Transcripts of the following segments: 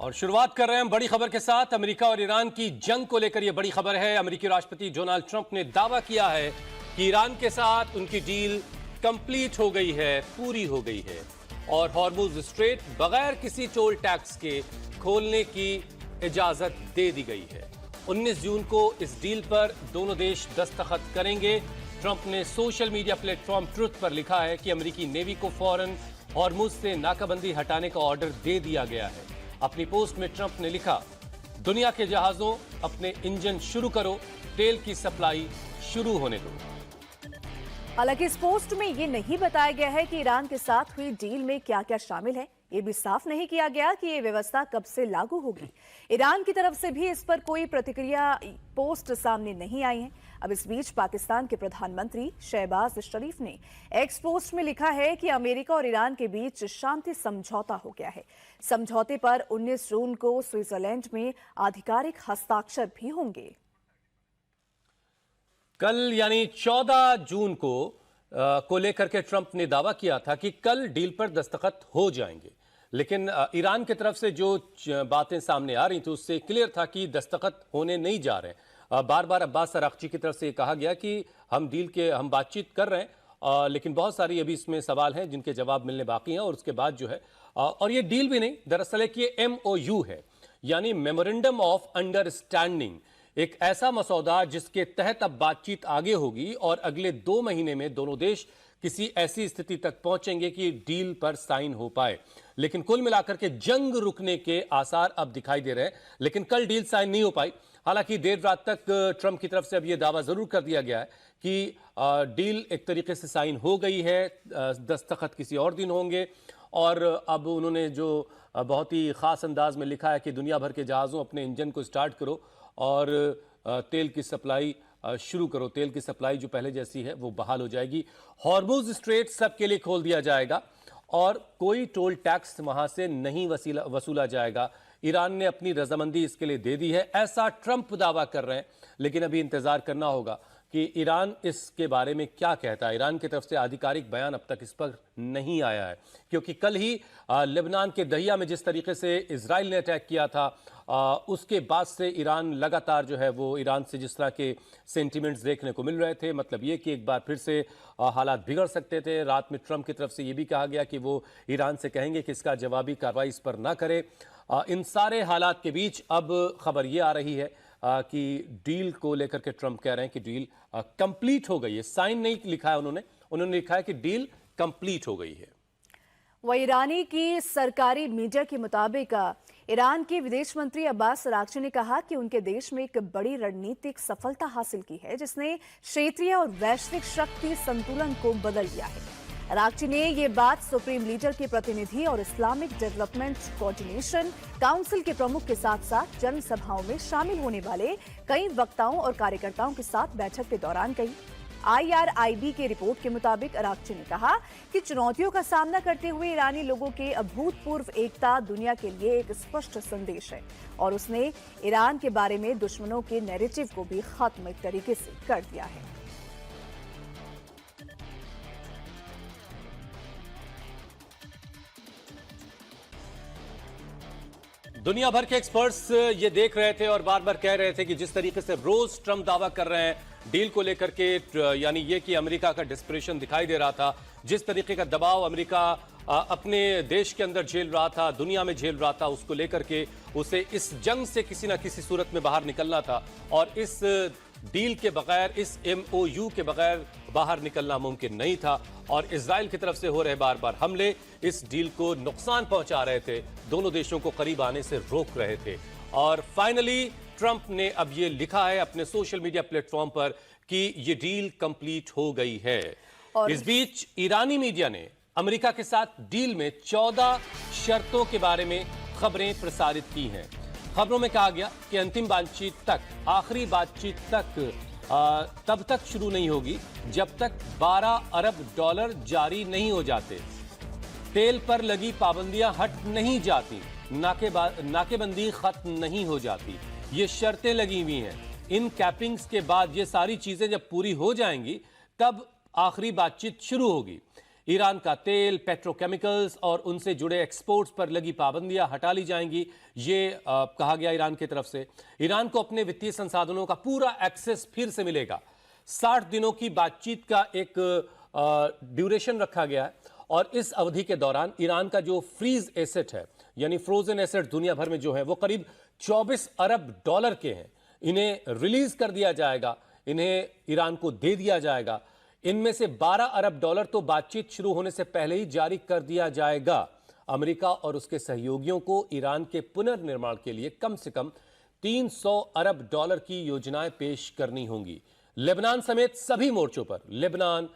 और शुरुआत कर रहे हैं हम बड़ी खबर के साथ। अमेरिका और ईरान की जंग को लेकर यह बड़ी खबर है। अमेरिकी राष्ट्रपति डोनाल्ड ट्रंप ने दावा किया है कि ईरान के साथ उनकी डील कंप्लीट हो गई है, पूरी हो गई है और हॉर्मुज स्ट्रेट बगैर किसी टोल टैक्स के खोलने की इजाजत दे दी गई है। 19 जून को इस डील पर दोनों देश दस्तखत करेंगे। ट्रंप ने सोशल मीडिया प्लेटफॉर्म ट्रुथ पर लिखा है कि अमेरिकी नेवी को फौरन हॉर्मुज से नाकाबंदी हटाने का ऑर्डर दे दिया गया है। अपनी पोस्ट में ट्रंप ने लिखा, दुनिया के जहाजों अपने इंजन शुरू करो, तेल की सप्लाई शुरू होने दो। हालांकि इस पोस्ट में ये नहीं बताया गया है कि ईरान के साथ हुई डील में क्या क्या शामिल है। ये भी साफ नहीं किया गया कि ये व्यवस्था कब से लागू होगी। ईरान की तरफ से भी इस पर कोई प्रतिक्रिया पोस्ट सामने नहीं आई है। अब इस बीच पाकिस्तान के प्रधानमंत्री शहबाज शरीफ ने एक्स पोस्ट में लिखा है कि अमेरिका और ईरान के बीच शांति समझौता हो गया है। समझौते पर 19 जून को स्विट्जरलैंड में आधिकारिक हस्ताक्षर भी होंगे। कल यानी 14 जून को लेकर के ट्रंप ने दावा किया था कि कल डील पर दस्तखत हो जाएंगे, लेकिन ईरान की तरफ से जो बातें सामने आ रही थी उससे क्लियर था कि दस्तखत होने नहीं जा रहे हैं। बार बार अब्बास अरागची की तरफ से कहा गया कि हम बातचीत कर रहे हैं, लेकिन बहुत सारी अभी इसमें सवाल हैं जिनके जवाब मिलने बाकी हैं। और उसके बाद जो है और ये डील भी नहीं, दरअसल एक ये MOU है, यानी मेमोरेंडम ऑफ अंडरस्टैंडिंग, एक ऐसा मसौदा जिसके तहत अब बातचीत आगे होगी और अगले 2 महीने में दोनों देश किसी ऐसी स्थिति तक पहुंचेंगे कि डील पर साइन हो पाए। लेकिन कुल मिलाकर के जंग रुकने के आसार अब दिखाई दे रहे हैं, लेकिन कल डील साइन नहीं हो पाई। हालांकि देर रात तक ट्रंप की तरफ से अब यह दावा जरूर कर दिया गया है कि डील एक तरीके से साइन हो गई है, दस्तखत किसी और दिन होंगे। और अब उन्होंने जो बहुत ही खास अंदाज में लिखा है कि दुनिया भर के जहाज़ों अपने इंजन को स्टार्ट करो और तेल की सप्लाई शुरू करो। तेल की सप्लाई जो पहले जैसी है वो बहाल हो जाएगी। हॉर्मुज स्ट्रेट सबके लिए खोल दिया जाएगा और कोई टोल टैक्स वहां से नहीं वसूला जाएगा। ईरान ने अपनी रजामंदी इसके लिए दे दी है, ऐसा ट्रंप दावा कर रहे हैं। लेकिन अभी इंतजार करना होगा कि ईरान इसके बारे में क्या कहता है। ईरान की तरफ से आधिकारिक बयान अब तक इस पर नहीं आया है, क्योंकि कल ही लेबनान के दहिया में जिस तरीके से इजराइल ने अटैक किया था, उसके बाद से ईरान लगातार जो है वो ईरान से जिस तरह के सेंटिमेंट्स देखने को मिल रहे थे, मतलब ये कि एक बार फिर से हालात बिगड़ सकते थे। रात में ट्रंप की तरफ से ये भी कहा गया कि वो ईरान से कहेंगे कि इसका जवाबी कार्रवाई इस पर ना करे। इन सारे हालात के बीच अब खबर ये आ रही है कि डील को लेकर के ट्रंप कह रहे हैं कि डील कंप्लीट हो गई है। साइन नहीं लिखा है उन्होंने लिखा है कि डील कंप्लीट हो गई है। वह ईरानी की सरकारी मीडिया के मुताबिक ईरान के विदेश मंत्री अब्बास अरागची ने कहा कि उनके देश में एक बड़ी रणनीतिक सफलता हासिल की है, जिसने क्षेत्रीय और वैश्विक शक्ति संतुलन को बदल दिया है। अरागची ने ये बात सुप्रीम लीडर के प्रतिनिधि और इस्लामिक डेवलपमेंट कोऑर्डिनेशन काउंसिल के प्रमुख के साथ साथ जनसभाओं में शामिल होने वाले कई वक्ताओं और कार्यकर्ताओं के साथ बैठक के दौरान कही। IRIB की रिपोर्ट के मुताबिक अरागची ने कहा कि चुनौतियों का सामना करते हुए ईरानी लोगों के अभूतपूर्व एकता दुनिया के लिए एक स्पष्ट संदेश है और उसने ईरान के बारे में दुश्मनों के नैरेटिव को भी खत्म एक तरीके से कर दिया है। दुनिया भर के एक्सपर्ट्स ये देख रहे थे और बार बार कह रहे थे कि जिस तरीके से रोज ट्रंप दावा कर रहे हैं डील को लेकर के, यानी ये कि अमेरिका का डिस्परेशन दिखाई दे रहा था, जिस तरीके का दबाव अमेरिका अपने देश के अंदर झेल रहा था, दुनिया में झेल रहा था, उसको लेकर के उसे इस जंग से किसी ना किसी सूरत में बाहर निकलना था और इस डील के बगैर, इस MOU के बगैर बाहर निकलना मुमकिन नहीं था। और इजराइल की तरफ से हो रहे बार बार हमले इस डील को नुकसान पहुंचा रहे थे, दोनों देशों को करीब आने से रोक रहे थे। और फाइनली ट्रंप ने अब ये लिखा है अपने सोशल मीडिया प्लेटफॉर्म पर कि ये डील कंप्लीट हो गई है। और इस बीच ईरानी मीडिया ने अमेरिका के साथ डील में 14 शर्तों के बारे में खबरें प्रसारित की हैं। खबरों में कहा गया कि अंतिम बातचीत तक, आखिरी बातचीत तक तब तक शुरू नहीं होगी जब तक $12 अरब जारी नहीं हो जाते, तेल पर लगी पाबंदियां हट नहीं जाती, नाकेबंदी खत्म नहीं हो जाती। ये शर्तें लगी हुई हैं। इन कैपिंग्स के बाद ये सारी चीजें जब पूरी हो जाएंगी तब आखिरी बातचीत शुरू होगी। ईरान का तेल, पेट्रोकेमिकल्स और उनसे जुड़े एक्सपोर्ट्स पर लगी पाबंदियां हटा ली जाएंगी, ये कहा गया ईरान की तरफ से। ईरान को अपने वित्तीय संसाधनों का पूरा एक्सेस फिर से मिलेगा। 60 दिनों की बातचीत का एक ड्यूरेशन रखा गया है और इस अवधि के दौरान ईरान का जो फ्रीज एसेट है, यानी फ्रोजन एसेट दुनिया भर में जो है, वो करीब 24 अरब डॉलर के हैं। इन्हें रिलीज कर दिया जाएगा, इन्हें ईरान को दे दिया जाएगा। इनमें से 12 अरब डॉलर तो बातचीत शुरू होने से पहले ही जारी कर दिया जाएगा। अमेरिका और उसके सहयोगियों को ईरान के पुनर्निर्माण के लिए कम से कम 300 अरब डॉलर की योजनाएं पेश करनी होंगी। लेबनान समेत सभी मोर्चों पर, लेबनान,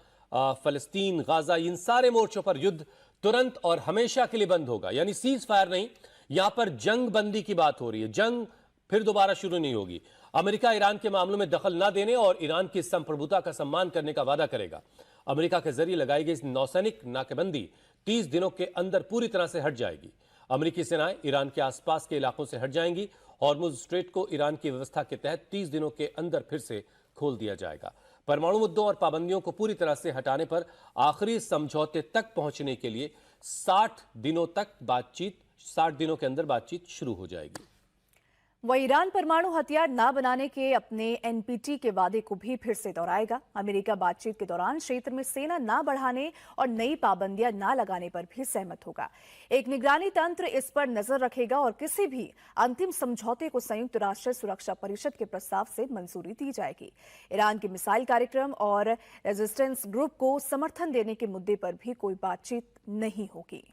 फलस्तीन, गाजा, इन सारे मोर्चों पर युद्ध तुरंत और हमेशा के लिए बंद होगा। यानी सीज फायर नहीं, यहां पर जंग बंदी की बात हो रही है। जंग फिर दोबारा शुरू नहीं होगी। अमेरिका ईरान के मामलों में दखल न देने और ईरान की संप्रभुता का सम्मान करने का वादा करेगा। अमेरिका के जरिए लगाई गई इस नौसैनिक नाकेबंदी 30 दिनों के अंदर पूरी तरह से हट जाएगी। अमेरिकी सेनाएं ईरान के आसपास के इलाकों से हट जाएंगी। हॉर्मुज स्ट्रेट को ईरान की व्यवस्था के तहत 30 दिनों के अंदर फिर से खोल दिया जाएगा। परमाणु मुद्दों और पाबंदियों को पूरी तरह से हटाने पर आखिरी समझौते तक पहुंचने के लिए 60 दिनों के अंदर बातचीत शुरू हो जाएगी। वह ईरान परमाणु हथियार न बनाने के अपने एनपीटी के वादे को भी फिर से दोहराएगा। अमेरिका बातचीत के दौरान क्षेत्र में सेना न बढ़ाने और नई पाबंदियां न लगाने पर भी सहमत होगा। एक निगरानी तंत्र इस पर नजर रखेगा और किसी भी अंतिम समझौते को संयुक्त राष्ट्र सुरक्षा परिषद के प्रस्ताव से मंजूरी दी जाएगी। ईरान के मिसाइल कार्यक्रम और रेजिस्टेंस ग्रुप को समर्थन देने के मुद्दे पर भी कोई बातचीत नहीं होगी।